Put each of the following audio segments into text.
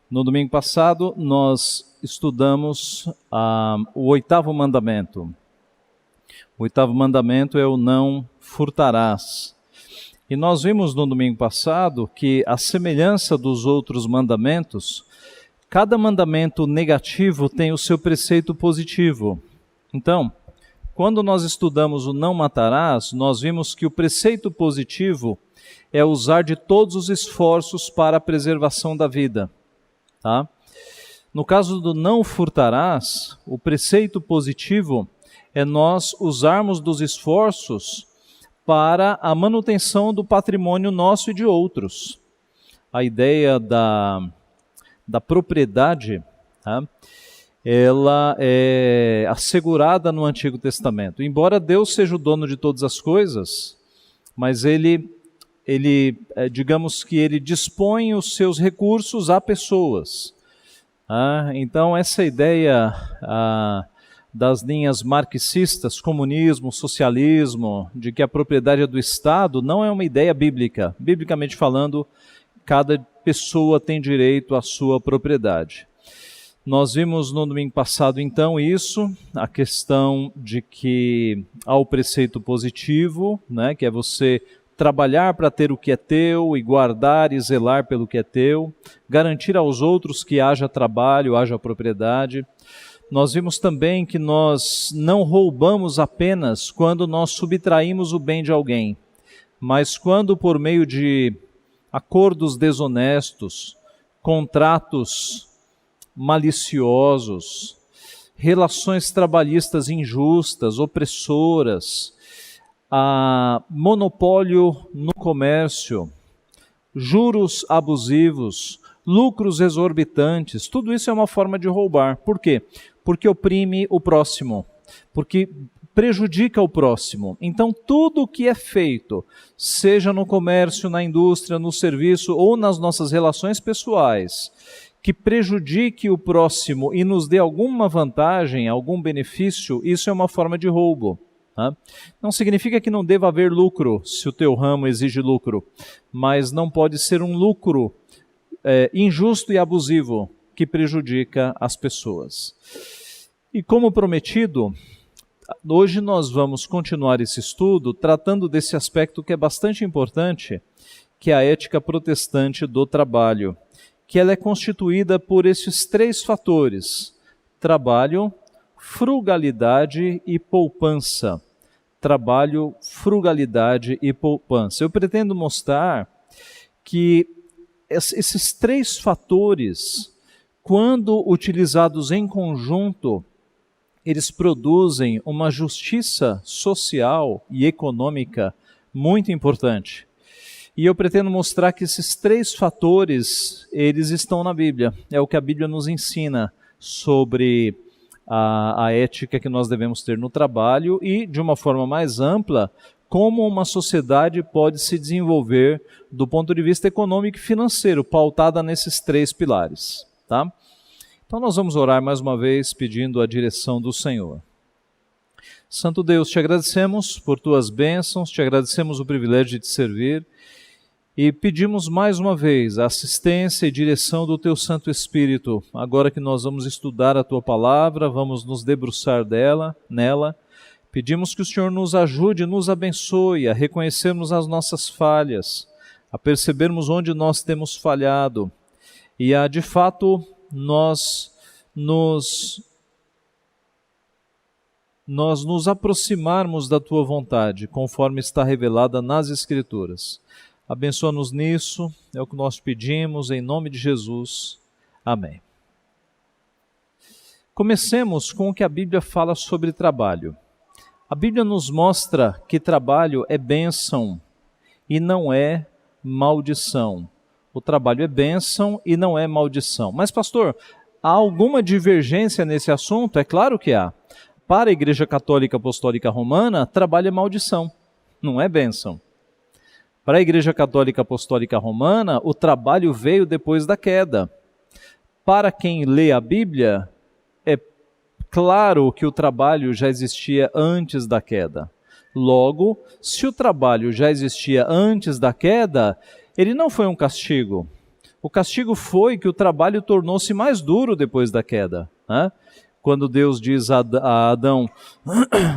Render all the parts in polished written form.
No domingo passado, nós estudamos o oitavo mandamento. O oitavo mandamento é o não furtarás. E nós vimos no domingo passado que, à semelhança dos outros mandamentos, cada mandamento negativo tem o seu preceito positivo. Então, quando nós estudamos o não matarás, nós vimos que o preceito positivo é usar de todos os esforços para a preservação da vida. Tá? No caso do não furtarás, o preceito positivo é nós usarmos dos esforços para a manutenção do patrimônio nosso e de outros. A ideia da propriedade, tá? Ela é assegurada no Antigo Testamento. Embora Deus seja o dono de todas as coisas, mas ele digamos que ele dispõe os seus recursos a pessoas. Então essa ideia das linhas marxistas, comunismo, socialismo, de que a propriedade é do Estado, não é uma ideia bíblica. Biblicamente falando, cada pessoa tem direito à sua propriedade. Nós vimos no domingo passado, então, a questão de que há o preceito positivo, né, que é você trabalhar para ter o que é teu e guardar e zelar pelo que é teu, garantir aos outros que haja trabalho, haja propriedade. Nós vimos também que nós não roubamos apenas quando nós subtraímos o bem de alguém, mas quando por meio de acordos desonestos, contratos maliciosos, relações trabalhistas injustas, opressoras, monopólio no comércio, juros abusivos, lucros exorbitantes, tudo isso é uma forma de roubar. Por quê? Porque oprime o próximo, porque prejudica o próximo. Então, tudo o que é feito, seja no comércio, na indústria, no serviço ou nas nossas relações pessoais, que prejudique o próximo e nos dê alguma vantagem, algum benefício, isso é uma forma de roubo. Não significa que não deva haver lucro, se o teu ramo exige lucro, mas não pode ser um lucro injusto e abusivo que prejudica as pessoas. E como prometido, hoje nós vamos continuar esse estudo tratando desse aspecto que é bastante importante, que é a ética protestante do trabalho, que ela é constituída por esses três fatores: trabalho, frugalidade e poupança. Trabalho, frugalidade e poupança. Eu pretendo mostrar que esses três fatores, quando utilizados em conjunto, eles produzem uma justiça social e econômica muito importante. E eu pretendo mostrar que esses três fatores, eles estão na Bíblia. É o que a Bíblia nos ensina sobre a ética que nós devemos ter no trabalho e, de uma forma mais ampla, como uma sociedade pode se desenvolver do ponto de vista econômico e financeiro, pautada nesses três pilares. Tá? Então nós vamos orar mais uma vez pedindo a direção do Senhor. Santo Deus, te agradecemos por tuas bênçãos, te agradecemos o privilégio de te servir e pedimos mais uma vez a assistência e direção do teu Santo Espírito. Agora que nós vamos estudar a tua palavra, vamos nos debruçar nela, pedimos que o Senhor nos ajude, nos abençoe a reconhecermos as nossas falhas, a percebermos onde nós temos falhado e a, de fato, nós nos aproximarmos da tua vontade, conforme está revelada nas Escrituras. Abençoa-nos nisso, é o que nós pedimos, em nome de Jesus. Amém. Comecemos com o que a Bíblia fala sobre trabalho. A Bíblia nos mostra que trabalho é bênção e não é maldição. O trabalho é bênção e não é maldição. Mas, pastor, há alguma divergência nesse assunto? É claro que há. Para a Igreja Católica Apostólica Romana, trabalho é maldição, não é bênção. Para a Igreja Católica Apostólica Romana, o trabalho veio depois da queda. Para quem lê a Bíblia, é claro que o trabalho já existia antes da queda. Logo, se o trabalho já existia antes da queda, ele não foi um castigo. O castigo foi que o trabalho tornou-se mais duro depois da queda, né? Quando Deus diz a Adão,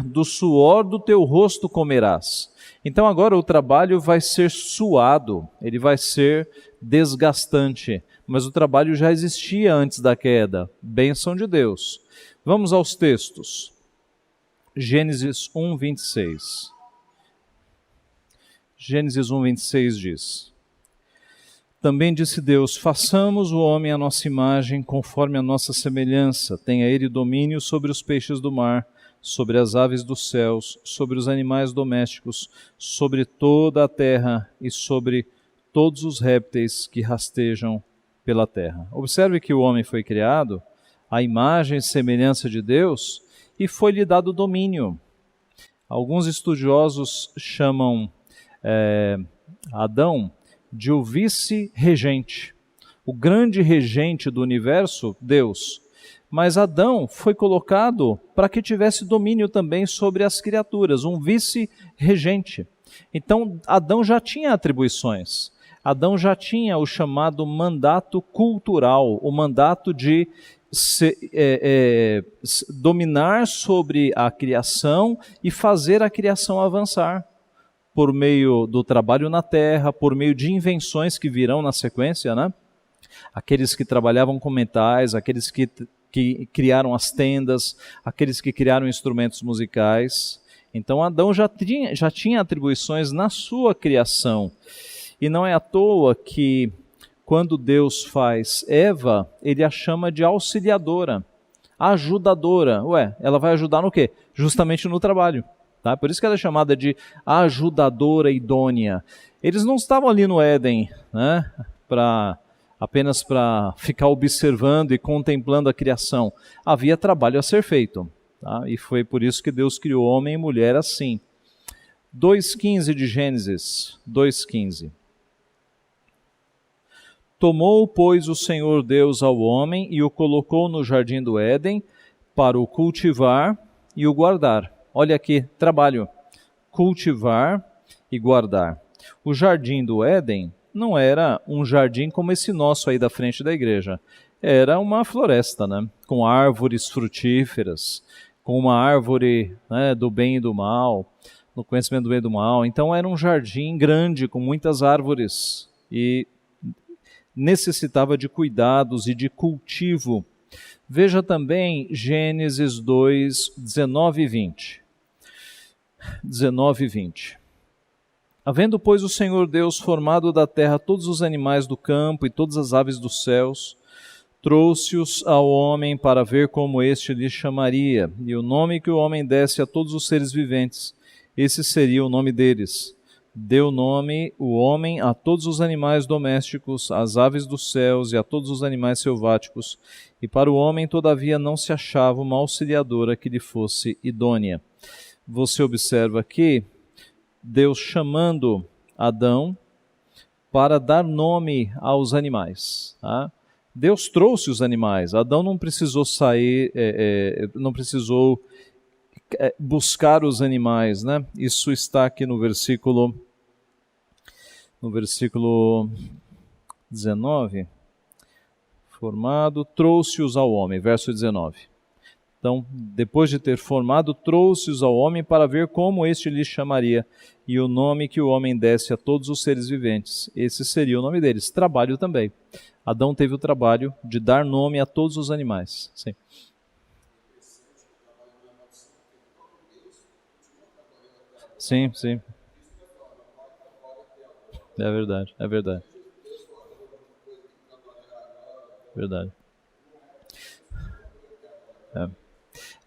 do suor do teu rosto comerás. Então agora o trabalho vai ser suado, ele vai ser desgastante, mas o trabalho já existia antes da queda, bênção de Deus. Vamos aos textos. Gênesis 1, 26. Gênesis 1, 26 diz: Também disse Deus, façamos o homem à nossa imagem, conforme a nossa semelhança, tenha ele domínio sobre os peixes do mar, sobre as aves dos céus, sobre os animais domésticos, sobre toda a terra e sobre todos os répteis que rastejam pela terra. Observe que o homem foi criado à imagem e semelhança de Deus e foi-lhe dado domínio. Alguns estudiosos chamam Adão de o vice-regente, o grande regente do universo, Deus. Mas Adão foi colocado para que tivesse domínio também sobre as criaturas, um vice-regente. Então, Adão já tinha atribuições. Adão já tinha o chamado mandato cultural, o mandato de dominar sobre a criação e fazer a criação avançar, por meio do trabalho na terra, por meio de invenções que virão na sequência, né? Aqueles que trabalhavam com metais, aqueles que criaram as tendas, aqueles que criaram instrumentos musicais. Então Adão já tinha atribuições na sua criação. E não é à toa que quando Deus faz Eva, ele a chama de auxiliadora, ajudadora. Ué, ela vai ajudar no quê? Justamente no trabalho. Tá? Por isso que ela é chamada de ajudadora idônea. Eles não estavam ali no Éden, né, apenas para ficar observando e contemplando a criação. Havia trabalho a ser feito. Tá? E foi por isso que Deus criou homem e mulher assim. 2,15 de Gênesis, 2,15. Tomou, pois, o Senhor Deus ao homem e o colocou no jardim do Éden para o cultivar e o guardar. Olha aqui, trabalho, cultivar e guardar. O jardim do Éden não era um jardim como esse nosso aí da frente da igreja. Era uma floresta, né? Com árvores frutíferas, com uma árvore, né, do bem e do mal, no conhecimento do bem e do mal. Então era um jardim grande, com muitas árvores e necessitava de cuidados e de cultivo. Veja também Gênesis 2, 19 e 20. 19 e 20. Havendo, pois, o Senhor Deus formado da terra todos os animais do campo e todas as aves dos céus, trouxe-os ao homem para ver como este lhe chamaria, e o nome que o homem desse a todos os seres viventes, esse seria o nome deles. Deu nome o homem a todos os animais domésticos, às aves dos céus e a todos os animais selváticos, e para o homem, todavia, não se achava uma auxiliadora que lhe fosse idônea. Você observa aqui Deus chamando Adão para dar nome aos animais. Tá? Deus trouxe os animais. Adão não precisou sair, não precisou buscar os animais, né? Isso está aqui no versículo 19. Formado, trouxe-os ao homem, verso 19. Então, depois de ter formado, trouxe-os ao homem para ver como este lhe chamaria, e o nome que o homem desse a todos os seres viventes. Esse seria o nome deles. Trabalho também. Adão teve o trabalho de dar nome a todos os animais. Sim. Sim, sim. É verdade, é verdade. Verdade.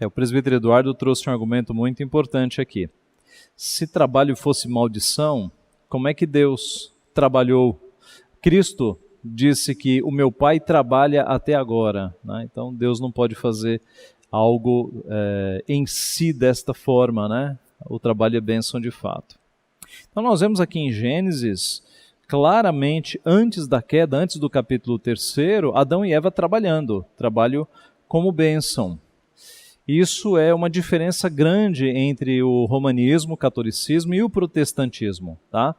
O presbítero Eduardo trouxe um argumento muito importante aqui. Se trabalho fosse maldição, como é que Deus trabalhou? Cristo disse que o meu Pai trabalha até agora, né? Então Deus não pode fazer algo em si desta forma, né? O trabalho é bênção de fato. Então nós vemos aqui em Gênesis, claramente antes da queda, antes do capítulo 3, Adão e Eva trabalhando, trabalho como bênção. Isso é uma diferença grande entre o romanismo, o catolicismo e o protestantismo. Tá?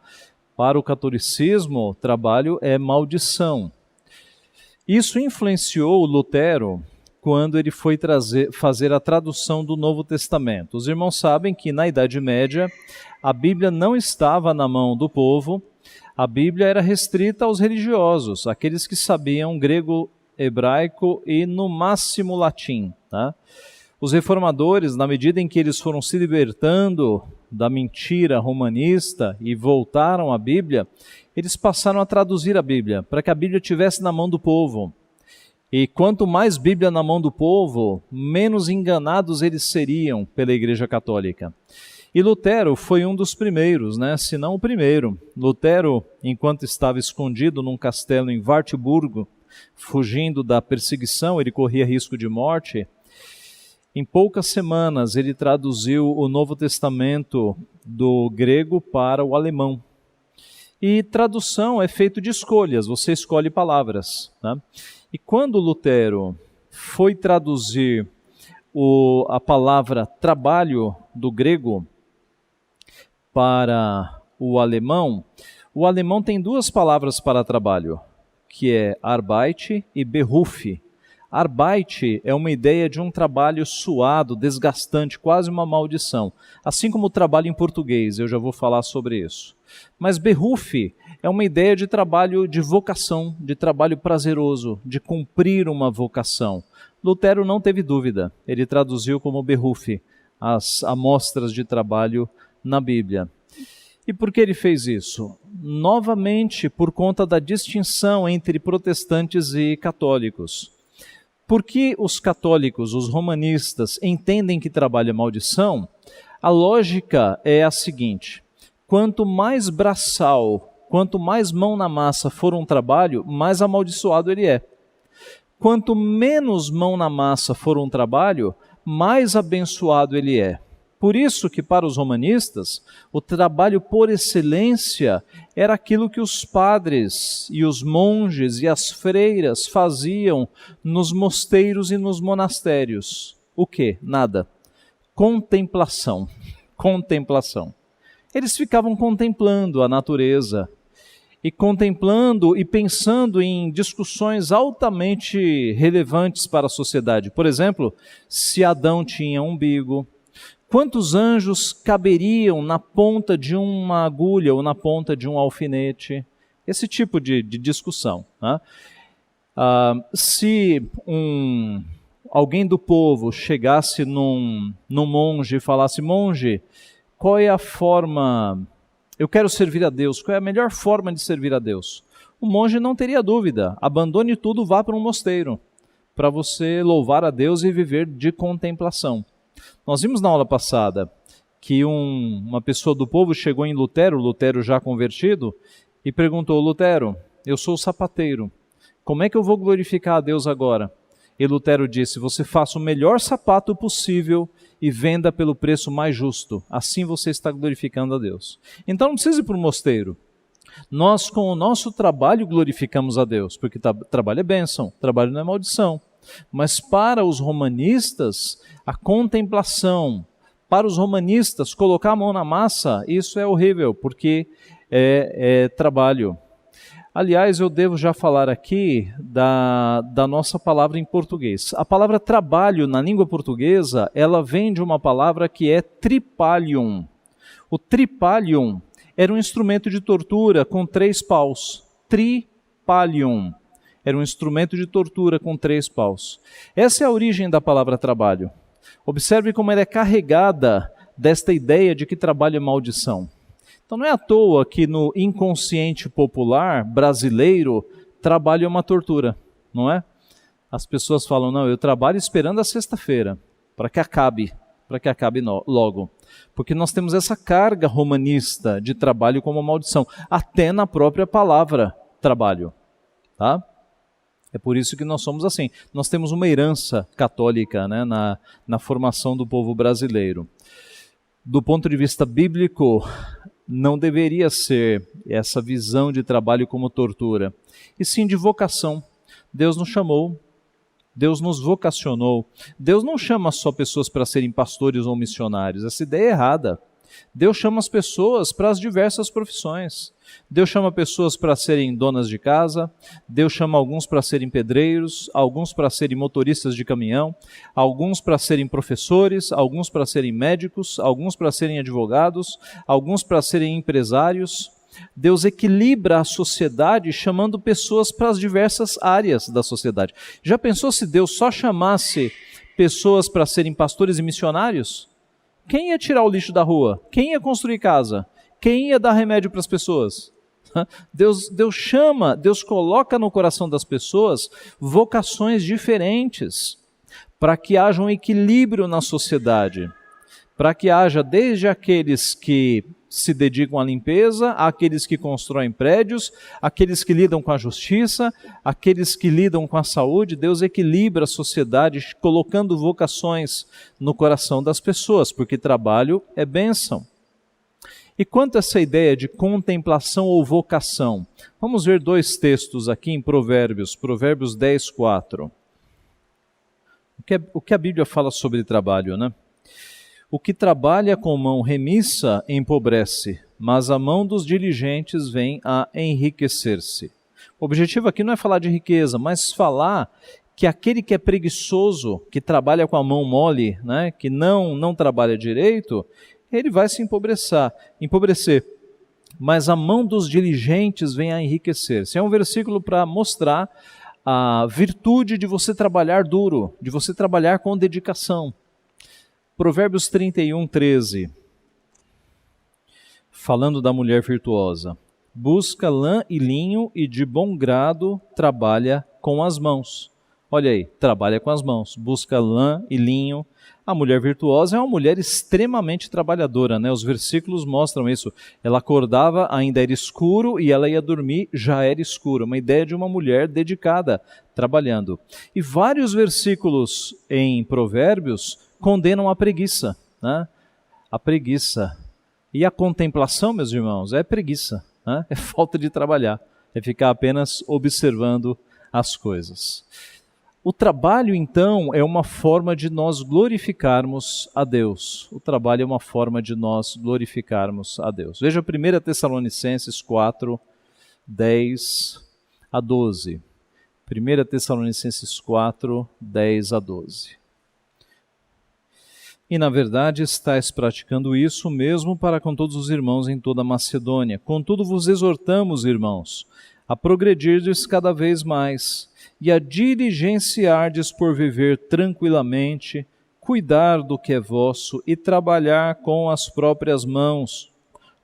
Para o catolicismo, trabalho é maldição. Isso influenciou Lutero quando ele foi fazer a tradução do Novo Testamento. Os irmãos sabem que na Idade Média a Bíblia não estava na mão do povo, a Bíblia era restrita aos religiosos, aqueles que sabiam grego, hebraico e no máximo latim. Tá? Os reformadores, na medida em que eles foram se libertando da mentira romanista e voltaram à Bíblia, eles passaram a traduzir a Bíblia, para que a Bíblia estivesse na mão do povo. E quanto mais Bíblia na mão do povo, menos enganados eles seriam pela Igreja Católica. E Lutero foi um dos primeiros, se não o primeiro. Lutero, enquanto estava escondido num castelo em Wartburgo, fugindo da perseguição, ele corria risco de morte. Em poucas semanas ele traduziu o Novo Testamento do grego para o alemão. E tradução é feito de escolhas, você escolhe palavras. E quando Lutero foi traduzir a palavra trabalho do grego para o alemão tem duas palavras para trabalho, que é Arbeit e Beruf. Arbeit é uma ideia de um trabalho suado, desgastante, quase uma maldição. Assim como o trabalho em português, eu já vou falar sobre isso. Mas Beruf é uma ideia de trabalho de vocação, de trabalho prazeroso, de cumprir uma vocação. Lutero não teve dúvida, ele traduziu como Beruf as amostras de trabalho na Bíblia. E por que ele fez isso? Novamente, por conta da distinção entre protestantes e católicos. Porque os católicos, os romanistas, entendem que trabalho é maldição, a lógica é a seguinte: quanto mais braçal, quanto mais mão na massa for um trabalho, mais amaldiçoado ele é. Quanto menos mão na massa for um trabalho, mais abençoado ele é. Por isso que para os romanistas, o trabalho por excelência era aquilo que os padres e os monges e as freiras faziam nos mosteiros e nos monastérios. O quê? Nada. Contemplação. Contemplação. Eles ficavam contemplando a natureza e contemplando e pensando em discussões altamente relevantes para a sociedade. Por exemplo, se Adão tinha umbigo, quantos anjos caberiam na ponta de uma agulha ou na ponta de um alfinete? Esse tipo de discussão. Se alguém do povo chegasse num monge e falasse: monge, qual é a forma... Eu quero servir a Deus, qual é a melhor forma de servir a Deus? O monge não teria dúvida, abandone tudo, vá para um mosteiro, para você louvar a Deus e viver de contemplação. Nós vimos na aula passada que uma pessoa do povo chegou em Lutero já convertido, e perguntou: Lutero, eu sou sapateiro, como é que eu vou glorificar a Deus agora? E Lutero disse: você faça o melhor sapato possível e venda pelo preço mais justo. Assim você está glorificando a Deus. Então não precisa ir para o mosteiro. Nós, com o nosso trabalho, glorificamos a Deus, porque trabalho é bênção, trabalho não é maldição. Mas para os romanistas, a contemplação, para os romanistas, colocar a mão na massa, isso é horrível, porque é trabalho. Aliás, eu devo já falar aqui da nossa palavra em português. A palavra trabalho na língua portuguesa, ela vem de uma palavra que é tripalium. O tripalium era um instrumento de tortura com 3 paus. Tripalium. Era um instrumento de tortura com 3 paus. Essa é a origem da palavra trabalho. Observe como ela é carregada desta ideia de que trabalho é maldição. Então não é à toa que no inconsciente popular brasileiro, trabalho é uma tortura, não é? As pessoas falam: não, eu trabalho esperando a sexta-feira, para que acabe logo. Porque nós temos essa carga romanista de trabalho como maldição, até na própria palavra trabalho, tá? É por isso que nós somos assim. Nós temos uma herança católica, na formação do povo brasileiro. Do ponto de vista bíblico, não deveria ser essa visão de trabalho como tortura, e sim de vocação. Deus nos chamou, Deus nos vocacionou. Deus não chama só pessoas para serem pastores ou missionários. Essa ideia é errada. Deus chama as pessoas para as diversas profissões. Deus chama pessoas para serem donas de casa, Deus chama alguns para serem pedreiros, alguns para serem motoristas de caminhão, alguns para serem professores, alguns para serem médicos, alguns para serem advogados, alguns para serem empresários. Deus equilibra a sociedade chamando pessoas para as diversas áreas da sociedade. Já pensou se Deus só chamasse pessoas para serem pastores e missionários? Quem ia tirar o lixo da rua? Quem ia construir casa? Quem ia dar remédio para as pessoas? Deus chama, Deus coloca no coração das pessoas vocações diferentes para que haja um equilíbrio na sociedade, para que haja desde aqueles que se dedicam à limpeza, aqueles que constroem prédios, aqueles que lidam com a justiça, aqueles que lidam com a saúde. Deus equilibra a sociedade colocando vocações no coração das pessoas, porque trabalho é bênção. E quanto a essa ideia de contemplação ou vocação, vamos ver dois textos aqui em Provérbios, Provérbios 10, 4. O que a Bíblia fala sobre trabalho, né? O que trabalha com mão remissa empobrece, mas a mão dos diligentes vem a enriquecer-se. O objetivo aqui não é falar de riqueza, mas falar que aquele que é preguiçoso, que trabalha com a mão mole, né, que não trabalha direito, ele vai se empobrecer. Mas a mão dos diligentes vem a enriquecer-se. É um versículo para mostrar a virtude de você trabalhar duro, de você trabalhar com dedicação. Provérbios 31, 13, falando da mulher virtuosa. Busca lã e linho e de bom grado trabalha com as mãos. Olha aí, trabalha com as mãos, busca lã e linho. A mulher virtuosa é uma mulher extremamente trabalhadora, né? Os versículos mostram isso. Ela acordava, ainda era escuro, e ela ia dormir, já era escuro. Uma ideia de uma mulher dedicada, trabalhando. E vários versículos em Provérbios condenam a preguiça, né? A preguiça. E a contemplação, meus irmãos, é preguiça, né? É falta de trabalhar, é ficar apenas observando as coisas. O trabalho, então, é uma forma de nós glorificarmos a Deus. O trabalho é uma forma de nós glorificarmos a Deus. Veja 1 Tessalonicenses 4, 10 a 12. 1 Tessalonicenses 4, 10 a 12. E, na verdade, estáis praticando isso mesmo para com todos os irmãos em toda a Macedônia. Contudo, vos exortamos, irmãos, a progredirdes cada vez mais e a diligenciardes por viver tranquilamente, cuidar do que é vosso e trabalhar com as próprias mãos,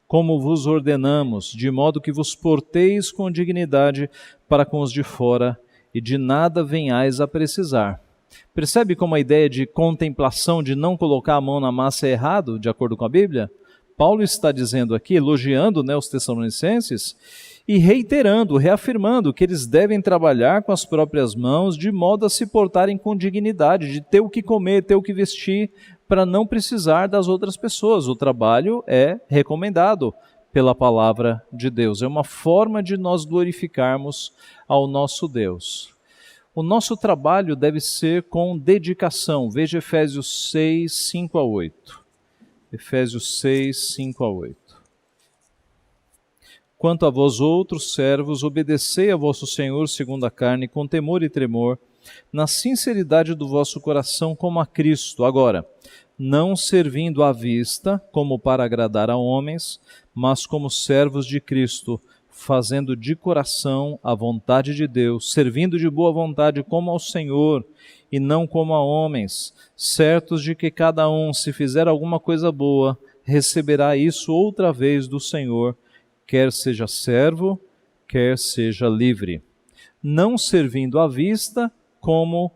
como vos ordenamos, de modo que vos porteis com dignidade para com os de fora e de nada venhais a precisar. Percebe como a ideia de contemplação, de não colocar a mão na massa é errado, de acordo com a Bíblia? Paulo está dizendo aqui, elogiando, né, os Tessalonicenses, e reiterando, reafirmando que eles devem trabalhar com as próprias mãos de modo a se portarem com dignidade, de ter o que comer, ter o que vestir, para não precisar das outras pessoas. O trabalho é recomendado pela palavra de Deus. É uma forma de nós glorificarmos ao nosso Deus. O nosso trabalho deve ser com dedicação. Veja Efésios 6, 5 a 8. Efésios 6, 5 a 8. Quanto a vós outros, servos, obedecei a vosso Senhor segundo a carne, com temor e tremor, na sinceridade do vosso coração como a Cristo. Agora, não servindo à vista, como para agradar a homens, mas como servos de Cristo, fazendo de coração a vontade de Deus, servindo de boa vontade como ao Senhor, e não como a homens, certos de que cada um, se fizer alguma coisa boa, receberá isso outra vez do Senhor, quer seja servo, quer seja livre, não servindo à vista como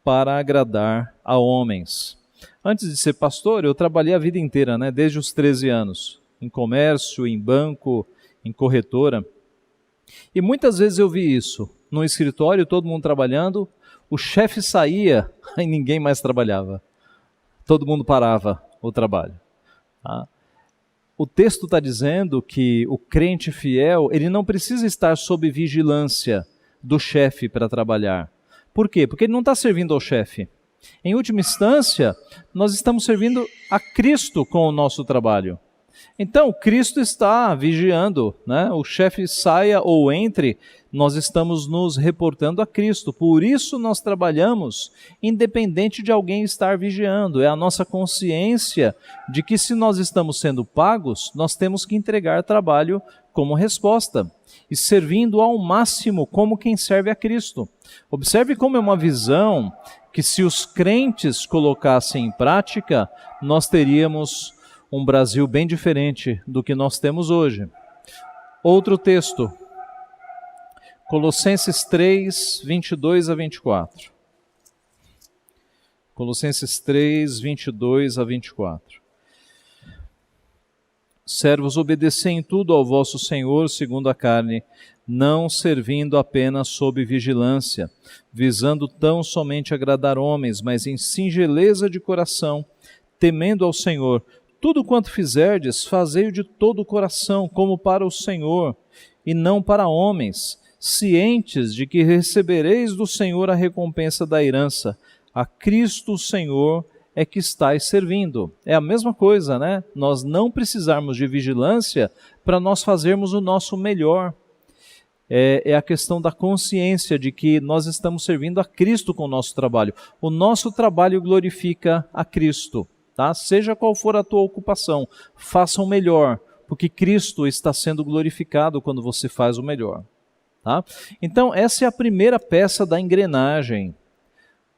para agradar a homens. Antes de ser pastor, eu trabalhei a vida inteira, né? Desde os 13 anos, em comércio, em banco, em corretora. E muitas vezes eu vi isso, no escritório, todo mundo trabalhando, o chefe saía e ninguém mais trabalhava. Todo mundo parava o trabalho. Tá? O texto está dizendo que o crente fiel, ele não precisa estar sob vigilância do chefe para trabalhar. Por quê? Porque ele não está servindo ao chefe. Em última instância, nós estamos servindo a Cristo com o nosso trabalho. Então, Cristo está vigiando, né? O chefe saia ou entre, nós estamos nos reportando a Cristo. Por isso nós trabalhamos, independente de alguém estar vigiando. É a nossa consciência de que se nós estamos sendo pagos, nós temos que entregar trabalho como resposta e servindo ao máximo como quem serve a Cristo. Observe como é uma visão que, se os crentes colocassem em prática, nós teríamos um Brasil bem diferente do que nós temos hoje. Outro texto, Colossenses 3, 22 a 24. Colossenses 3, 22 a 24. Servos, obedecei em tudo ao vosso Senhor segundo a carne, não servindo apenas sob vigilância, visando tão somente agradar homens, mas em singeleza de coração, temendo ao Senhor. Tudo quanto fizerdes, fazei-o de todo o coração, como para o Senhor, e não para homens, cientes de que recebereis do Senhor a recompensa da herança. A Cristo o Senhor é que estáis servindo. É a mesma coisa, né? Nós não precisarmos de vigilância para nós fazermos o nosso melhor. É a questão da consciência de que nós estamos servindo a Cristo com o nosso trabalho. O nosso trabalho glorifica a Cristo. Tá? Seja qual for a tua ocupação, faça o melhor, porque Cristo está sendo glorificado quando você faz o melhor. Tá? Então, essa é a primeira peça da engrenagem.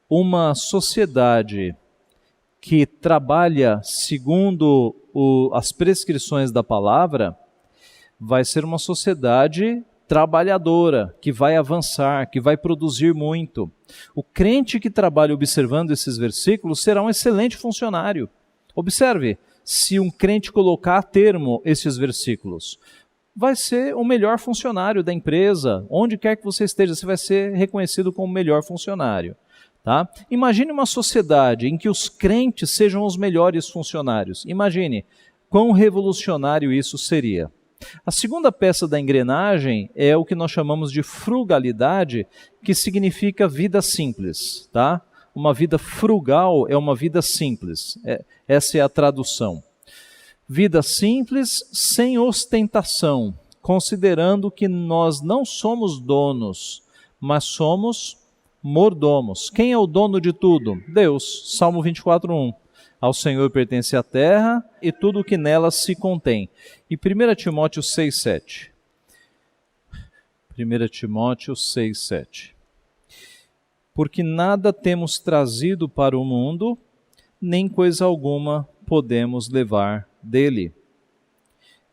Uma sociedade que trabalha segundo as prescrições da palavra vai ser uma sociedade trabalhadora, que vai avançar, que vai produzir muito. O crente que trabalha observando esses versículos será um excelente funcionário. Observe, se um crente colocar a termo esses versículos, vai ser o melhor funcionário da empresa. Onde quer que você esteja, você vai ser reconhecido como o melhor funcionário. Tá? Imagine uma sociedade em que os crentes sejam os melhores funcionários. Imagine quão revolucionário isso seria. A segunda peça da engrenagem é o que nós chamamos de frugalidade, que significa vida simples. Tá? Uma vida frugal é uma vida simples. Essa é a tradução. Vida simples, sem ostentação, considerando que nós não somos donos, mas somos mordomos. Quem é o dono de tudo? Deus. Salmo 24:1. Ao Senhor pertence a terra e tudo o que nela se contém. E 1 Timóteo 6,7. 1 Timóteo 6,7. Porque nada temos trazido para o mundo, nem coisa alguma podemos levar dele.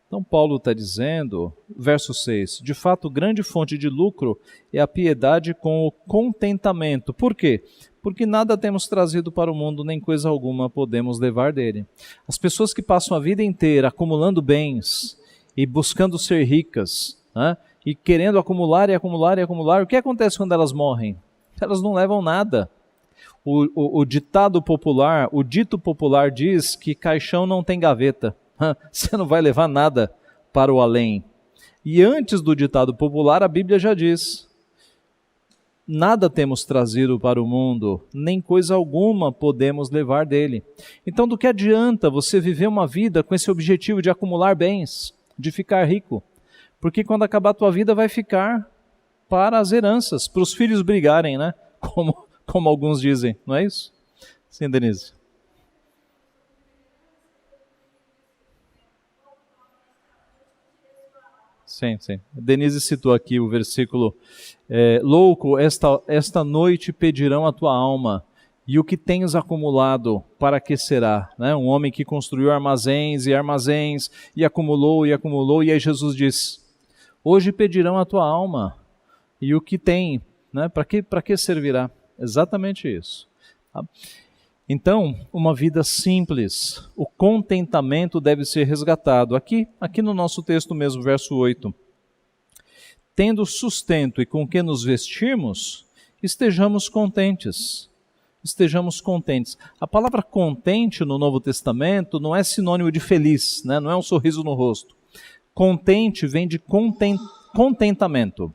Então Paulo está dizendo, verso 6, de fato grande fonte de lucro é a piedade com o contentamento. Por quê? Porque nada temos trazido para o mundo, nem coisa alguma podemos levar dele. As pessoas que passam a vida inteira acumulando bens e buscando ser ricas, né, e querendo acumular e acumular e acumular, o que acontece quando elas morrem? Elas não levam nada. O ditado popular, o dito popular diz que caixão não tem gaveta. Você não vai levar nada para o além. E antes do ditado popular, a Bíblia já diz: nada temos trazido para o mundo, nem coisa alguma podemos levar dele. Então, do que adianta você viver uma vida com esse objetivo de acumular bens, de ficar rico? Porque quando acabar a tua vida vai ficar para as heranças, para os filhos brigarem, né? Como alguns dizem, não é isso? Sim, Denise. Sim, sim. Denise citou aqui o versículo, louco, esta noite pedirão a tua alma, e o que tens acumulado, para que será? Né? Um homem que construiu armazéns, e acumulou, e aí Jesus diz, hoje pedirão a tua alma, e o que tem, né? Para que servirá? Exatamente isso. Tá? Então, uma vida simples, o contentamento deve ser resgatado. Aqui no nosso texto mesmo, verso 8. Tendo sustento e com que nos vestirmos, estejamos contentes. Estejamos contentes. A palavra contente no Novo Testamento não é sinônimo de feliz, né? Não é um sorriso no rosto. Contente vem de contentamento.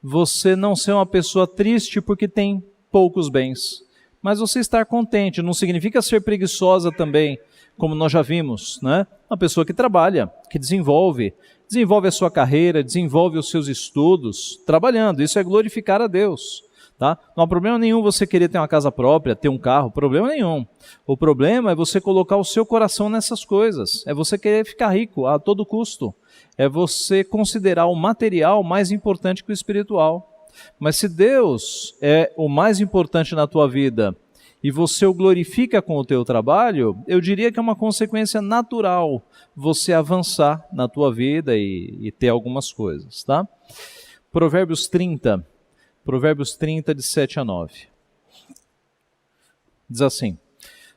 Você não ser uma pessoa triste porque tem poucos bens. Mas você estar contente não significa ser preguiçosa também, como nós já vimos, né? Uma pessoa que trabalha, que desenvolve a sua carreira, desenvolve os seus estudos, trabalhando. Isso é glorificar a Deus. Tá? Não há problema nenhum você querer ter uma casa própria, ter um carro, problema nenhum. O problema é você colocar o seu coração nessas coisas, é você querer ficar rico a todo custo, é você considerar o material mais importante que o espiritual. Mas se Deus é o mais importante na tua vida e você o glorifica com o teu trabalho, eu diria que é uma consequência natural você avançar na tua vida e ter algumas coisas. Tá? Provérbios 30, de 7 a 9. Diz assim: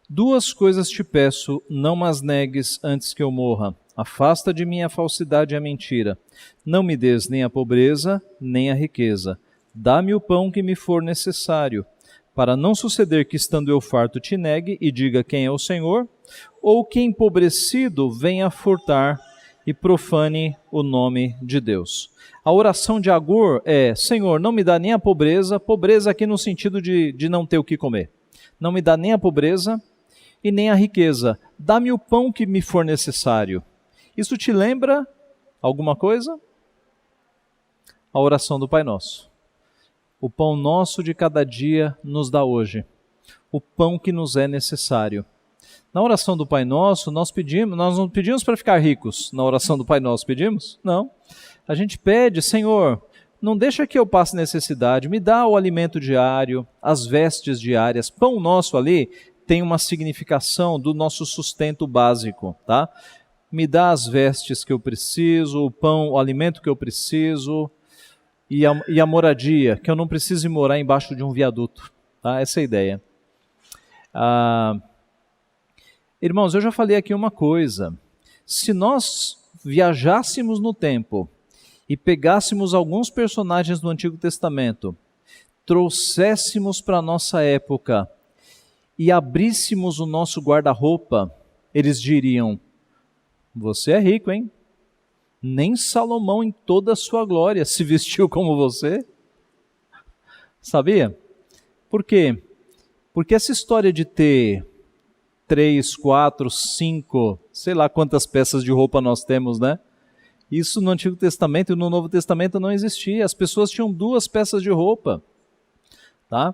2 coisas te peço, não mas negues antes que eu morra. Afasta de mim a falsidade e a mentira. Não me des nem a pobreza, nem a riqueza. Dá-me o pão que me for necessário, para não suceder que, estando eu farto, te negue e diga quem é o Senhor, ou que empobrecido venha furtar e profane o nome de Deus. A oração de Agur é: Senhor, não me dá nem a pobreza, pobreza aqui no sentido de não ter o que comer. Não me dá nem a pobreza e nem a riqueza. Dá-me o pão que me for necessário. Isso te lembra alguma coisa? A oração do Pai Nosso. O pão nosso de cada dia nos dá hoje. O pão que nos é necessário. Na oração do Pai Nosso, nós não pedimos para ficar ricos. Na oração do Pai Nosso, pedimos? Não. A gente pede: Senhor, não deixa que eu passe necessidade, me dá o alimento diário, as vestes diárias. Pão nosso ali tem uma significação do nosso sustento básico, tá? Me dá as vestes que eu preciso, o pão, o alimento que eu preciso e a moradia, que eu não precise morar embaixo de um viaduto, tá? Essa é a ideia. Irmãos, eu já falei aqui uma coisa: se nós viajássemos no tempo e pegássemos alguns personagens do Antigo Testamento, trouxéssemos para a nossa época e abríssemos o nosso guarda-roupa, eles diriam: você é rico, hein? Nem Salomão em toda a sua glória se vestiu como você. Sabia? Por quê? Porque essa história de ter 3, 4, 5, sei lá quantas peças de roupa nós temos, né? Isso no Antigo Testamento e no Novo Testamento não existia. As pessoas tinham 2 peças de roupa. Tá?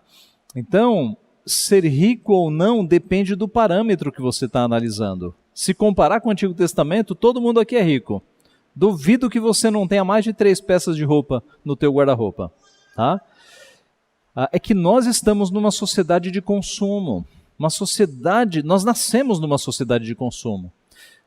Então, ser rico ou não depende do parâmetro que você está analisando. Se comparar com o Antigo Testamento, todo mundo aqui é rico. Duvido que você não tenha mais de 3 peças de roupa no teu guarda-roupa. Tá? É que nós estamos numa sociedade de consumo. Nós nascemos numa sociedade de consumo.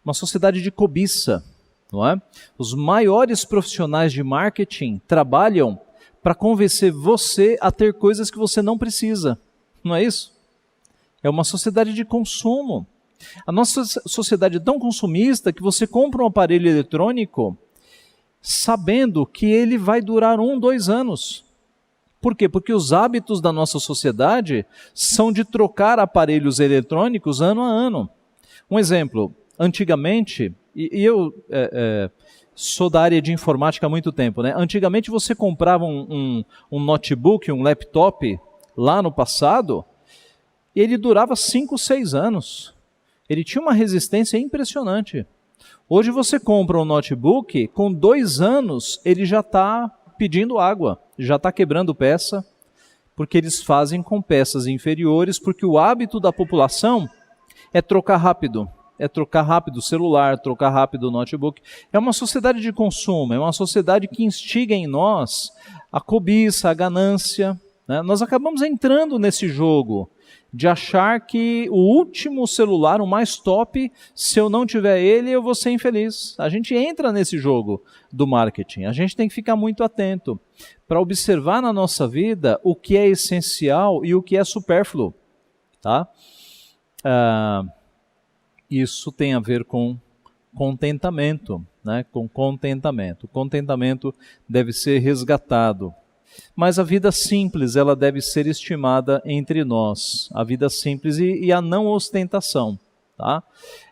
Uma sociedade de cobiça. Não é? Os maiores profissionais de marketing trabalham para convencer você a ter coisas que você não precisa. Não é isso? É uma sociedade de consumo. A nossa sociedade é tão consumista que você compra um aparelho eletrônico sabendo que ele vai durar 1, 2 anos. Por quê? Porque os hábitos da nossa sociedade são de trocar aparelhos eletrônicos ano a ano. Um exemplo: antigamente, e eu sou da área de informática há muito tempo, né? Antigamente você comprava um notebook, um laptop, lá no passado, e ele durava 5, 6 anos. Ele tinha uma resistência impressionante. Hoje você compra um notebook, com 2 anos ele já está pedindo água, já está quebrando peça, porque eles fazem com peças inferiores, porque o hábito da população é trocar rápido. É trocar rápido o celular, trocar rápido o notebook. É uma sociedade de consumo, é uma sociedade que instiga em nós a cobiça, a ganância. Né? Nós acabamos entrando nesse jogo de achar que o último celular, o mais top, se eu não tiver ele, eu vou ser infeliz. A gente entra nesse jogo do marketing. A gente tem que ficar muito atento para observar na nossa vida o que é essencial e o que é supérfluo. Tá? Isso tem a ver com contentamento, né? Com contentamento. O contentamento deve ser resgatado. Mas a vida simples, ela deve ser estimada entre nós. A vida simples e a não ostentação. Tá?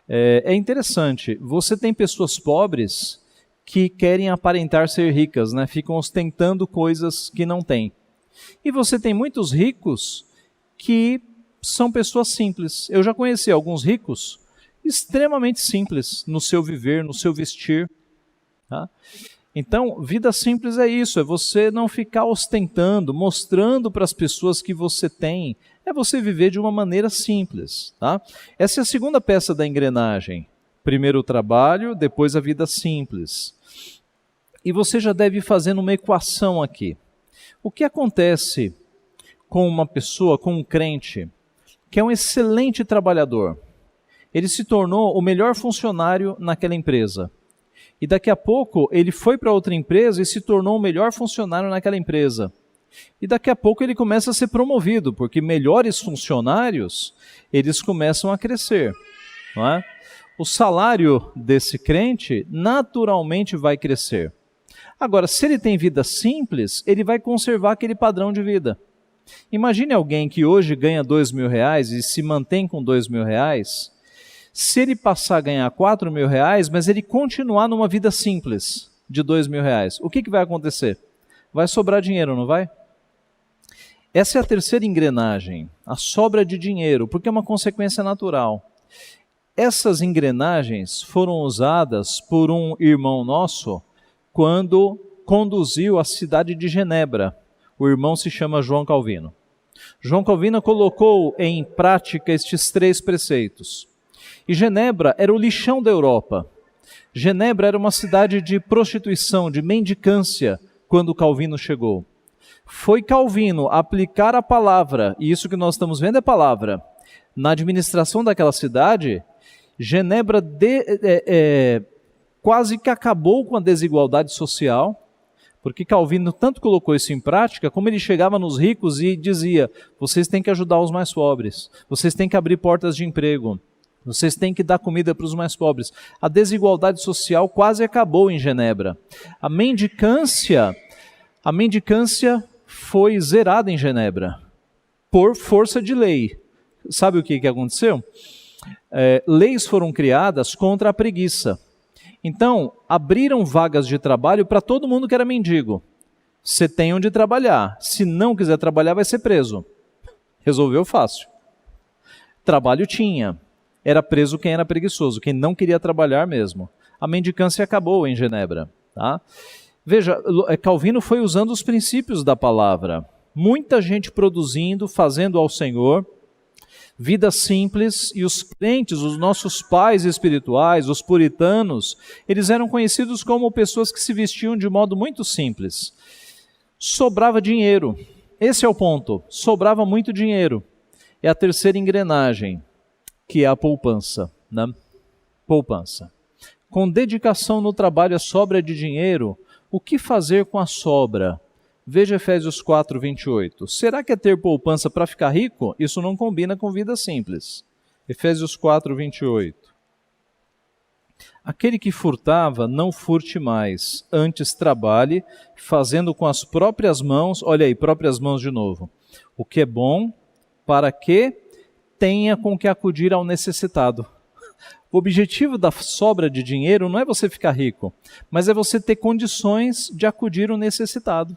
É interessante, você tem pessoas pobres que querem aparentar ser ricas, né? Ficam ostentando coisas que não têm. E você tem muitos ricos que são pessoas simples. Eu já conheci alguns ricos extremamente simples no seu viver, no seu vestir. Tá? Então, vida simples é isso, é você não ficar ostentando, mostrando para as pessoas que você tem, é você viver de uma maneira simples. Tá? Essa é a segunda peça da engrenagem. Primeiro o trabalho, depois a vida simples. E você já deve ir fazendo uma equação aqui. O que acontece com uma pessoa, com um crente, que é um excelente trabalhador? Ele se tornou o melhor funcionário naquela empresa. E daqui a pouco ele foi para outra empresa e se tornou o melhor funcionário naquela empresa. E daqui a pouco ele começa a ser promovido, porque melhores funcionários, eles começam a crescer. Não é? O salário desse crente naturalmente vai crescer. Agora, se ele tem vida simples, ele vai conservar aquele padrão de vida. Imagine alguém que hoje ganha R$2.000 e se mantém com R$2.000, se ele passar a ganhar R$4.000, mas ele continuar numa vida simples de R$2.000, o que vai acontecer? Vai sobrar dinheiro, não vai? Essa é a terceira engrenagem, a sobra de dinheiro, porque é uma consequência natural. Essas engrenagens foram usadas por um irmão nosso quando conduziu a cidade de Genebra. O irmão se chama João Calvino. João Calvino colocou em prática estes 3 preceitos. E Genebra era o lixão da Europa. Genebra era uma cidade de prostituição, de mendicância, quando Calvino chegou. Foi Calvino aplicar a palavra, e isso que nós estamos vendo é palavra, na administração daquela cidade. Genebra quase que acabou com a desigualdade social, porque Calvino tanto colocou isso em prática, como ele chegava nos ricos e dizia: vocês têm que ajudar os mais pobres, vocês têm que abrir portas de emprego, vocês têm que dar comida para os mais pobres. A desigualdade social quase acabou em Genebra. A mendicância foi zerada em Genebra, por força de lei. Sabe o que aconteceu? Leis foram criadas contra a preguiça. Então, abriram vagas de trabalho para todo mundo que era mendigo. Você tem onde trabalhar. Se não quiser trabalhar, vai ser preso. Resolveu fácil. Trabalho tinha. Era preso quem era preguiçoso, quem não queria trabalhar mesmo. A mendicância acabou em Genebra. Tá? Veja, Calvino foi usando os princípios da palavra. Muita gente produzindo, fazendo ao Senhor. Vida simples, e os crentes, os nossos pais espirituais, os puritanos, eles eram conhecidos como pessoas que se vestiam de modo muito simples. Sobrava dinheiro, esse é o ponto, sobrava muito dinheiro. É a terceira engrenagem, que é a poupança, né? Poupança. Com dedicação no trabalho, a sobra de dinheiro, o que fazer com a sobra? Veja Efésios 4:28. Será que é ter poupança para ficar rico? Isso não combina com vida simples. Efésios 4:28. Aquele que furtava, não furte mais, antes trabalhe, fazendo com as próprias mãos, olha aí, próprias mãos de novo, o que é bom, para que tenha com que acudir ao necessitado. O objetivo da sobra de dinheiro não é você ficar rico, mas é você ter condições de acudir ao necessitado.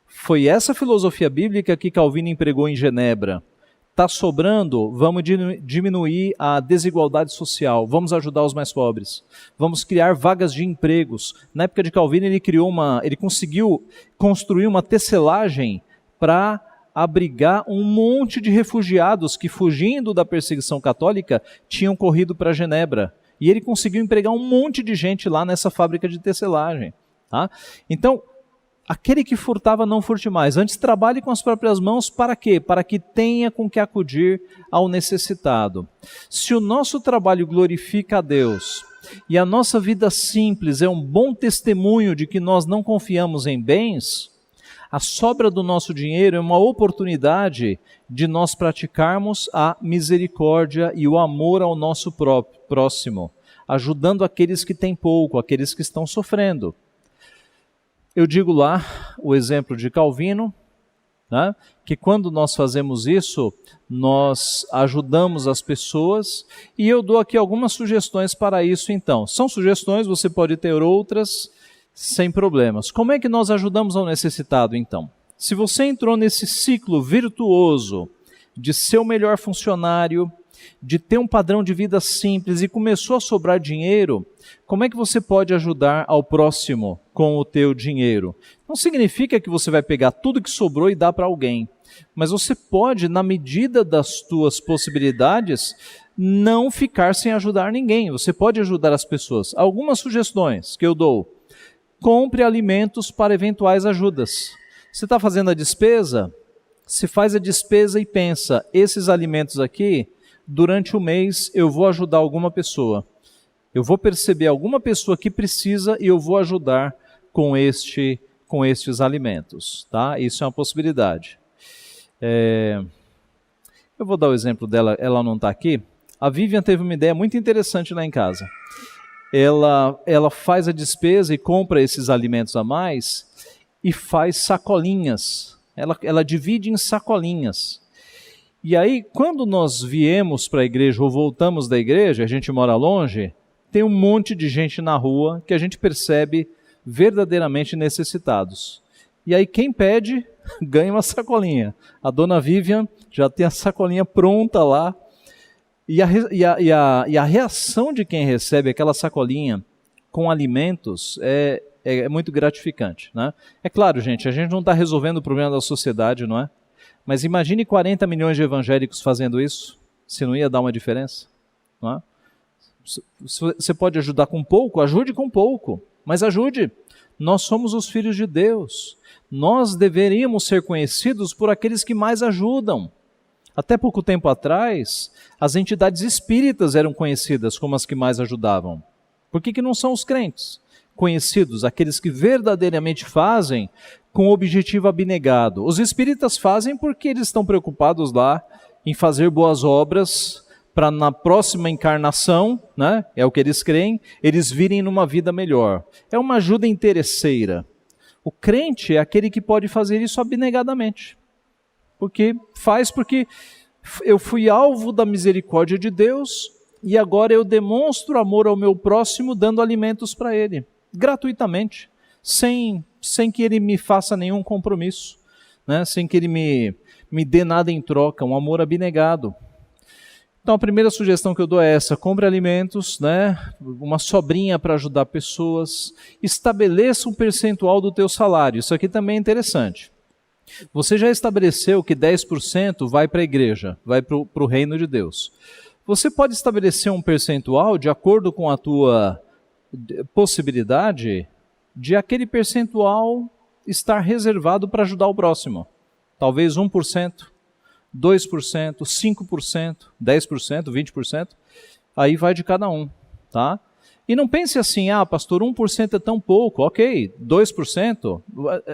Foi essa filosofia bíblica que Calvino empregou em Genebra. Está sobrando, vamos diminuir a desigualdade social, vamos ajudar os mais pobres, vamos criar vagas de empregos. Na época de Calvino ele conseguiu construir uma tecelagem para abrigar um monte de refugiados que, fugindo da perseguição católica, tinham corrido para Genebra. E ele conseguiu empregar um monte de gente lá nessa fábrica de tecelagem. Tá? Então, aquele que furtava, não furte mais. Antes, trabalhe com as próprias mãos, para quê? Para que tenha com que acudir ao necessitado. Se o nosso trabalho glorifica a Deus e a nossa vida simples é um bom testemunho de que nós não confiamos em bens, a sobra do nosso dinheiro é uma oportunidade de nós praticarmos a misericórdia e o amor ao nosso próximo, ajudando aqueles que têm pouco, aqueles que estão sofrendo. Eu digo lá, o exemplo de Calvino, né, que quando nós fazemos isso, nós ajudamos as pessoas, e eu dou aqui algumas sugestões para isso então. São sugestões, você pode ter outras, sem problemas. Como é que nós ajudamos ao necessitado então? Se você entrou nesse ciclo virtuoso de ser o melhor funcionário, de ter um padrão de vida simples e começou a sobrar dinheiro, como é que você pode ajudar ao próximo com o teu dinheiro? Não significa que você vai pegar tudo que sobrou e dar para alguém, mas você pode, na medida das tuas possibilidades, não ficar sem ajudar ninguém. Você pode ajudar as pessoas. Algumas sugestões que eu dou: compre alimentos para eventuais ajudas. Você está fazendo a despesa? Se faz a despesa e pensa, esses alimentos aqui, durante o mês eu vou ajudar alguma pessoa. Eu vou perceber alguma pessoa que precisa e eu vou ajudar com estes alimentos. Tá? Isso é uma possibilidade. Eu vou dar o exemplo dela, ela não está aqui. A Vivian teve uma ideia muito interessante lá em casa. Ela faz a despesa e compra esses alimentos a mais e faz sacolinhas. Ela divide em sacolinhas. E aí, quando nós viemos para a igreja ou voltamos da igreja, a gente mora longe, tem um monte de gente na rua que a gente percebe verdadeiramente necessitados. E aí quem pede, ganha uma sacolinha. A dona Vivian já tem a sacolinha pronta lá. E a reação de quem recebe aquela sacolinha com alimentos é muito gratificante, né? É claro, gente, a gente não está resolvendo o problema da sociedade, não é? Mas imagine 40 milhões de evangélicos fazendo isso, se não ia dar uma diferença, não é? Você pode ajudar com pouco, ajude com pouco, mas ajude. Nós somos os filhos de Deus. Nós deveríamos ser conhecidos por aqueles que mais ajudam. Até pouco tempo atrás, as entidades espíritas eram conhecidas como as que mais ajudavam. Por que não são os crentes conhecidos, aqueles que verdadeiramente fazem com objetivo abnegado? Os espíritas fazem porque eles estão preocupados lá em fazer boas obras para na próxima encarnação, né, é o que eles creem, eles virem numa vida melhor. É uma ajuda interesseira. O crente é aquele que pode fazer isso abnegadamente. Porque eu fui alvo da misericórdia de Deus e agora eu demonstro amor ao meu próximo dando alimentos para ele, gratuitamente, sem que ele me faça nenhum compromisso, né? Sem que ele me dê nada em troca, um amor abnegado. Então a primeira sugestão que eu dou é essa: compre alimentos, né? Uma sobrinha para ajudar pessoas, estabeleça um percentual do teu salário. Isso aqui também é interessante. Você já estabeleceu que 10% vai para a igreja, vai para o reino de Deus. Você pode estabelecer um percentual de acordo com a tua possibilidade de aquele percentual estar reservado para ajudar o próximo. Talvez 1%, 2%, 5%, 10%, 20%, aí vai de cada um, tá? E não pense assim, pastor, 1% é tão pouco, ok, 2%,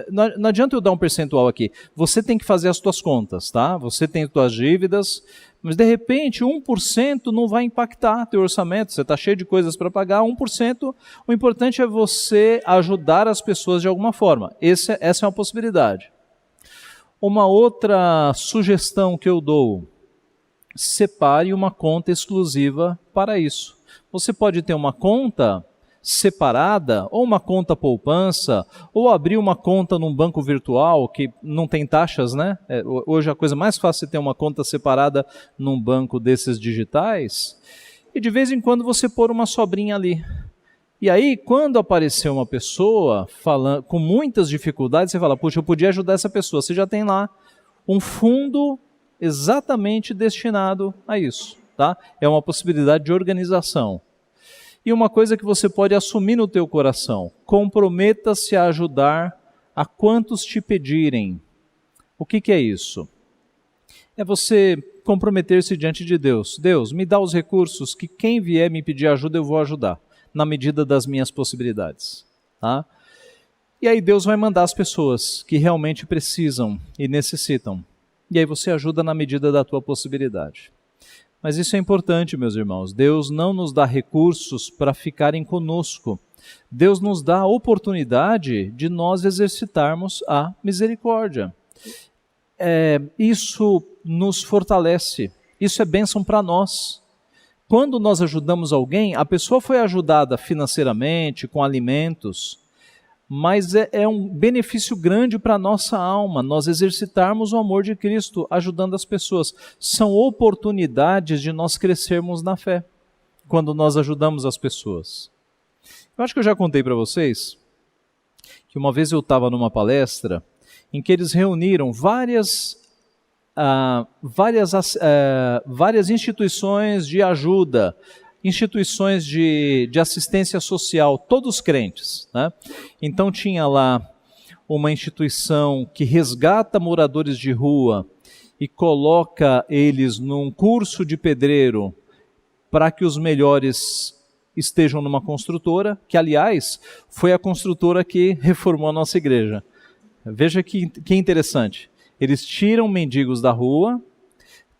não adianta eu dar um percentual aqui, você tem que fazer as tuas contas, tá? Você tem as tuas dívidas, mas de repente 1% não vai impactar teu orçamento, você está cheio de coisas para pagar, 1%, o importante é você ajudar as pessoas de alguma forma, essa é uma possibilidade. Uma outra sugestão que eu dou: separe uma conta exclusiva para isso. Você pode ter uma conta separada, ou uma conta poupança, ou abrir uma conta num banco virtual que não tem taxas, né? Hoje a coisa mais fácil é ter uma conta separada num banco desses digitais, e de vez em quando você pôr uma sobrinha ali. E aí, quando aparecer uma pessoa falando, com muitas dificuldades, você fala, puxa, eu podia ajudar essa pessoa. Você já tem lá um fundo exatamente destinado a isso, tá? É uma possibilidade de organização. E uma coisa que você pode assumir no teu coração: comprometa-se a ajudar a quantos te pedirem. O que é isso? É você comprometer-se diante de Deus. Deus, me dá os recursos que quem vier me pedir ajuda, eu vou ajudar, na medida das minhas possibilidades, tá? E aí Deus vai mandar as pessoas que realmente precisam e necessitam. E aí você ajuda na medida da tua possibilidade. Mas isso é importante, meus irmãos. Deus não nos dá recursos para ficarem conosco. Deus nos dá a oportunidade de nós exercitarmos a misericórdia. Isso nos fortalece. Isso é bênção para nós. Quando nós ajudamos alguém, a pessoa foi ajudada financeiramente, com alimentos, mas é um benefício grande para a nossa alma, nós exercitarmos o amor de Cristo, ajudando as pessoas. São oportunidades de nós crescermos na fé, quando nós ajudamos as pessoas. Eu acho que eu já contei para vocês que uma vez eu estava numa palestra em que eles reuniram várias instituições de ajuda, instituições de assistência social, todos crentes, né? Então tinha lá uma instituição que resgata moradores de rua e coloca eles num curso de pedreiro para que os melhores estejam numa construtora, que aliás foi a construtora que reformou a nossa igreja. Veja que interessante. Eles tiram mendigos da rua,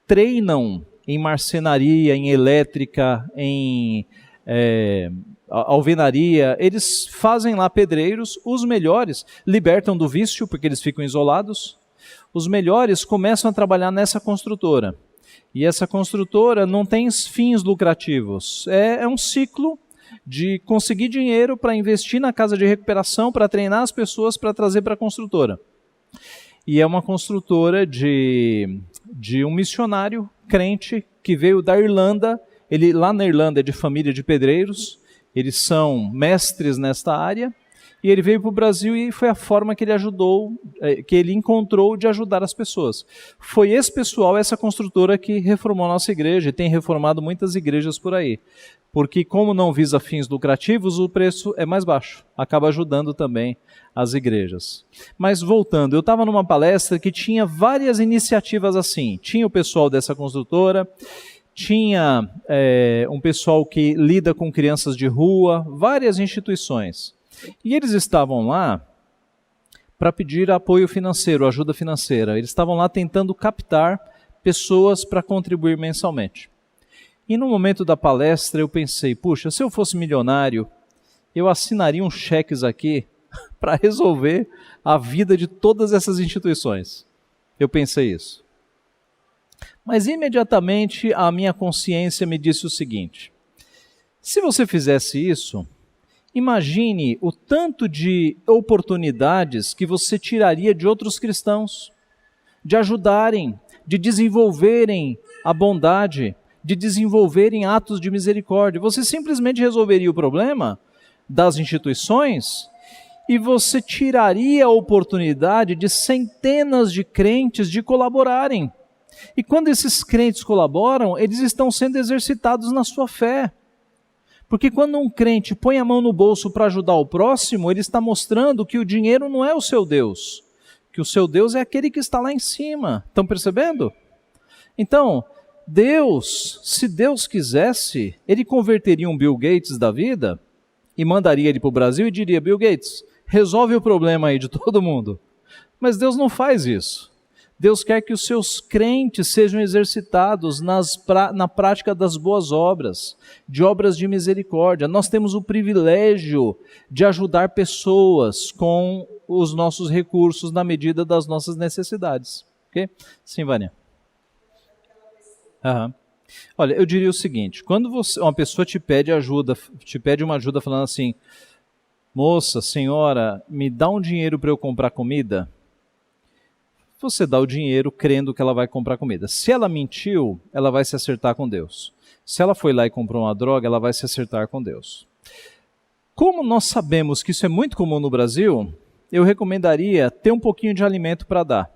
treinam em marcenaria, em elétrica, em alvenaria, eles fazem lá pedreiros, os melhores libertam do vício, porque eles ficam isolados, os melhores começam a trabalhar nessa construtora. E essa construtora não tem fins lucrativos, é um ciclo de conseguir dinheiro para investir na casa de recuperação, para treinar as pessoas para trazer para a construtora. E é uma construtora de um missionário crente que veio da Irlanda. Ele lá na Irlanda é de família de pedreiros, eles são mestres nesta área, e ele veio para o Brasil e foi a forma que ele ajudou, que ele encontrou de ajudar as pessoas. Foi esse pessoal, essa construtora, que reformou a nossa igreja e tem reformado muitas igrejas por aí. Porque como não visa fins lucrativos, o preço é mais baixo, acaba ajudando também as igrejas. Mas voltando, eu estava numa palestra que tinha várias iniciativas assim. Tinha o pessoal dessa construtora, tinha um pessoal que lida com crianças de rua, várias instituições. E eles estavam lá para pedir apoio financeiro, ajuda financeira. Eles estavam lá tentando captar pessoas para contribuir mensalmente. E no momento da palestra eu pensei, puxa, se eu fosse milionário, eu assinaria uns cheques aqui para resolver a vida de todas essas instituições. Eu pensei isso. Mas imediatamente a minha consciência me disse o seguinte: se você fizesse isso, imagine o tanto de oportunidades que você tiraria de outros cristãos, de ajudarem, de desenvolverem a bondade, de desenvolverem atos de misericórdia. Você simplesmente resolveria o problema das instituições e você tiraria a oportunidade de centenas de crentes de colaborarem. E quando esses crentes colaboram, eles estão sendo exercitados na sua fé. Porque quando um crente põe a mão no bolso para ajudar o próximo, ele está mostrando que o dinheiro não é o seu Deus, que o seu Deus é aquele que está lá em cima. Estão percebendo? Então, Deus, se Deus quisesse, ele converteria um Bill Gates da vida e mandaria ele para o Brasil e diria: Bill Gates, resolve o problema aí de todo mundo. Mas Deus não faz isso. Deus quer que os seus crentes sejam exercitados na prática das boas obras, de obras de misericórdia. Nós temos o privilégio de ajudar pessoas com os nossos recursos na medida das nossas necessidades. Ok? Sim, Vânia. Uhum. Olha, eu diria o seguinte: quando uma pessoa te pede uma ajuda falando assim, moça, senhora, me dá um dinheiro para eu comprar comida, você dá o dinheiro crendo que ela vai comprar comida. Se ela mentiu, ela vai se acertar com Deus. Se ela foi lá e comprou uma droga, ela vai se acertar com Deus. Como nós sabemos que isso é muito comum no Brasil, eu recomendaria ter um pouquinho de alimento para dar,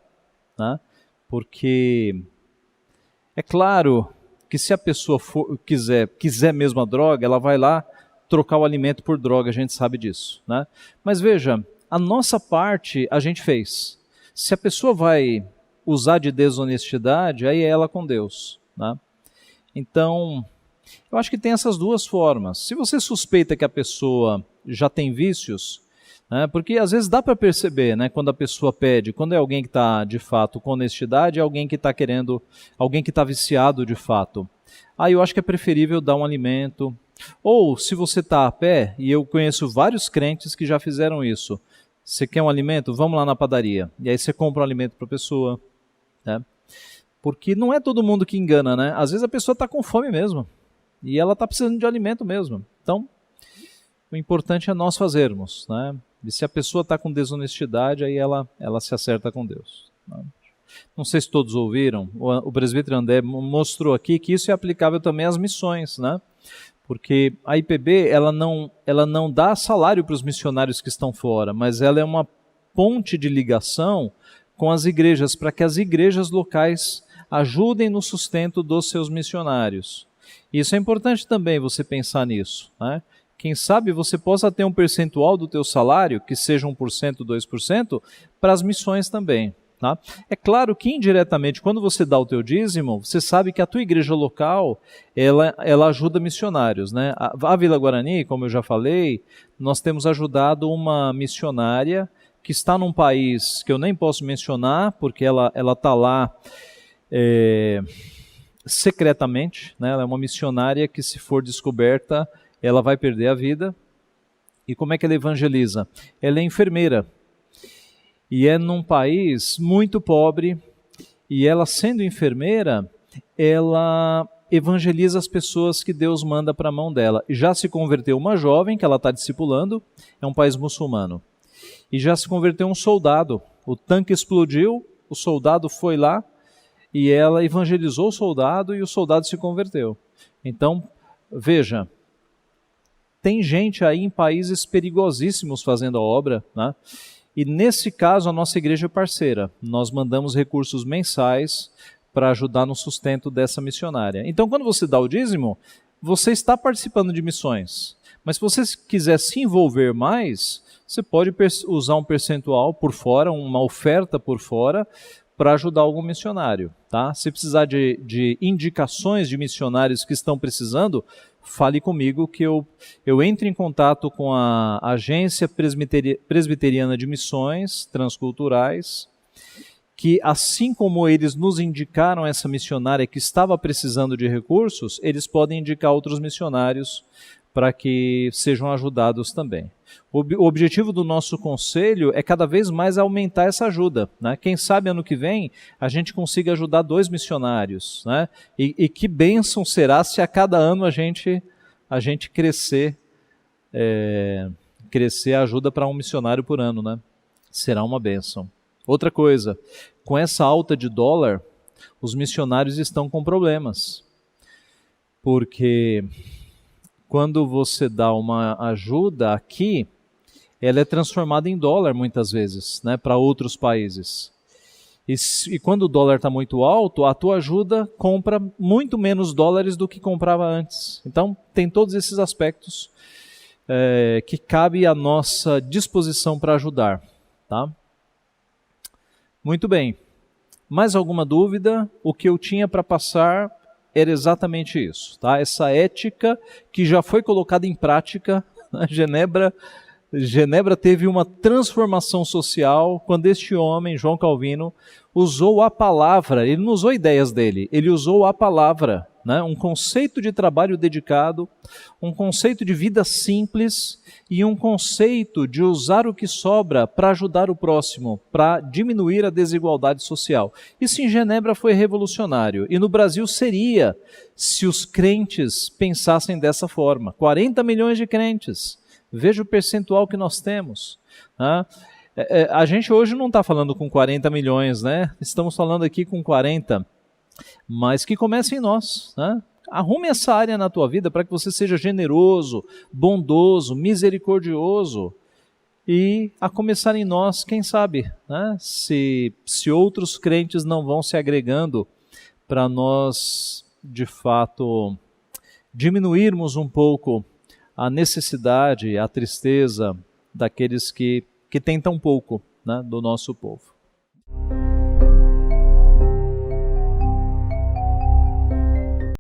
né? Porque é claro que se a pessoa quiser mesmo a droga, ela vai lá trocar o alimento por droga, a gente sabe disso, né? Mas veja, a nossa parte a gente fez. Se a pessoa vai usar de desonestidade, aí é ela com Deus, né? Então, eu acho que tem essas duas formas. Se você suspeita que a pessoa já tem vícios, né, porque às vezes dá para perceber, né, quando a pessoa pede, quando é alguém que está de fato com honestidade, é alguém que está querendo, alguém que está viciado de fato. Aí eu acho que é preferível dar um alimento. Ou se você está a pé, e eu conheço vários crentes que já fizeram isso, você quer um alimento? Vamos lá na padaria. E aí você compra um alimento para a pessoa, né? Porque não é todo mundo que engana, né? Às vezes a pessoa está com fome mesmo. E ela está precisando de alimento mesmo. Então, o importante é nós fazermos, né? E se a pessoa está com desonestidade, aí ela se acerta com Deus. Não sei se todos ouviram, o presbítero André mostrou aqui que isso é aplicável também às missões, né? Porque a IPB ela não dá salário para os missionários que estão fora, mas ela é uma ponte de ligação com as igrejas, para que as igrejas locais ajudem no sustento dos seus missionários. Isso é importante também você pensar nisso, né? Quem sabe você possa ter um percentual do teu salário, que seja 1%, 2%, para as missões também. Tá? É claro que indiretamente, quando você dá o teu dízimo, você sabe que a tua igreja local, ela ajuda missionários, né? A Vila Guarani, como eu já falei, nós temos ajudado uma missionária que está num país que eu nem posso mencionar, porque ela está lá secretamente, né? Ela é uma missionária que, se for descoberta, ela vai perder a vida. E como é que ela evangeliza? Ela é enfermeira. E é num país muito pobre, e ela, sendo enfermeira, ela evangeliza as pessoas que Deus manda para a mão dela. E já se converteu uma jovem que ela está discipulando, é um país muçulmano. E já se converteu um soldado. O tanque explodiu, o soldado foi lá, e ela evangelizou o soldado, e o soldado se converteu. Então, veja, tem gente aí em países perigosíssimos fazendo a obra, né? E nesse caso, a nossa igreja é parceira. Nós mandamos recursos mensais para ajudar no sustento dessa missionária. Então, quando você dá o dízimo, você está participando de missões. Mas se você quiser se envolver mais, você pode usar um percentual por fora, uma oferta por fora, para ajudar algum missionário. Tá? Se precisar de indicações de missionários que estão precisando, fale comigo que eu entro em contato com a Agência Presbiteriana de Missões Transculturais, que, assim como eles nos indicaram essa missionária que estava precisando de recursos, eles podem indicar outros missionários para que sejam ajudados também. O objetivo do nosso conselho é cada vez mais aumentar essa ajuda, né? Quem sabe ano que vem a gente consiga ajudar 2 missionários, né? E que bênção será se a cada ano a gente crescer a ajuda para um missionário por ano, né? Será uma bênção. Outra coisa, com essa alta de dólar, os missionários estão com problemas, porque quando você dá uma ajuda aqui, ela é transformada em dólar muitas vezes, né, para outros países. E quando o dólar está muito alto, a tua ajuda compra muito menos dólares do que comprava antes. Então, tem todos esses aspectos que cabe à nossa disposição para ajudar. Tá? Muito bem. Mais alguma dúvida? O que eu tinha para passar era exatamente isso, tá? Essa ética que já foi colocada em prática. Genebra teve uma transformação social quando este homem, João Calvino, usou a palavra. Ele não usou ideias dele, ele usou a palavra, né? Um conceito de trabalho dedicado, um conceito de vida simples e um conceito de usar o que sobra para ajudar o próximo, para diminuir a desigualdade social. Isso em Genebra foi revolucionário, e no Brasil seria, se os crentes pensassem dessa forma. 40 milhões de crentes, veja o percentual que nós temos. Né? A gente hoje não está falando com 40 milhões, né? Estamos falando aqui com 40, mas que comece em nós, né? Arrume essa área na tua vida para que você seja generoso, bondoso, misericordioso, e a começar em nós, quem sabe, né? Se outros crentes não vão se agregando para nós, de fato, diminuirmos um pouco a necessidade, a tristeza daqueles que têm tão pouco, né, do nosso povo.